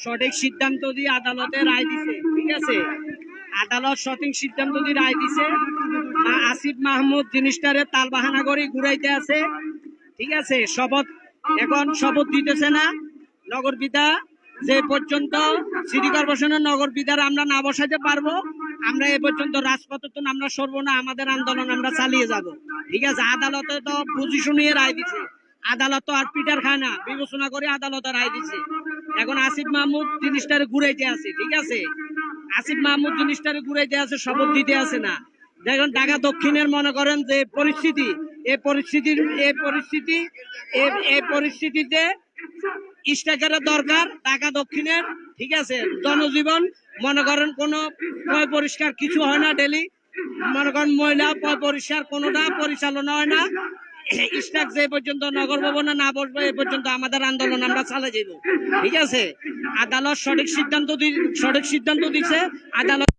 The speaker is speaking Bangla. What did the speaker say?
সঠিক সিদ্ধান্ত দিয়ে আদালতে রায় দিছে, ঠিক আছে। আদালত সঠিক সিদ্ধান্ত দিয়ে রায় দিছে। আসিফ মাহমুদ জিনিসটারে তালবাহানা করে ঘুরাইতে আছে, ঠিক আছে। এখন শপথ দিতেছে না। নগর বিদা যে পর্যন্ত সিটি কর্পোরেশনের নগর বিদার আমরা না বসাইতে পারবো, আমরা এ পর্যন্ত রাজপথে তো আমরা সরবো না, আমাদের আন্দোলন আমরা চালিয়ে যাব, ঠিক আছে। আদালতে তো বুঝি শুনিয়ে রায় দিছে, আদালত তো আর পিটার খায় না, বিবেচনা করে আদালতে রায় দিছে। এখন আসিফ মাহমুদ জিনিসটারে ঘুরাইতে আছে, ঠিক আছে। আসিফ মাহমুদ জিনিসটারে ঘুরাইতে আছে, শপথ দিতে আছে না। দেখুন ঢাকা দক্ষিণের মনে করেন যে পরিস্থিতি, এই পরিস্থিতিতে স্ট্রাইকারের দরকার ঢাকা দক্ষিণের, ঠিক আছে। জনজীবন মনে করেন কোনো পরিষ্কার কিছু হয় না, ডেলি মনে করেন মহিলা পরিষ্কার কোনোটা পরিচালনা হয় না। স্টাক যে পর্যন্ত নগর ভবনে না বসবে এ পর্যন্ত আমাদের আন্দোলন আমরা চালিয়ে যাব, ঠিক আছে। আদালত সঠিক সিদ্ধান্ত দিচ্ছে। আদালত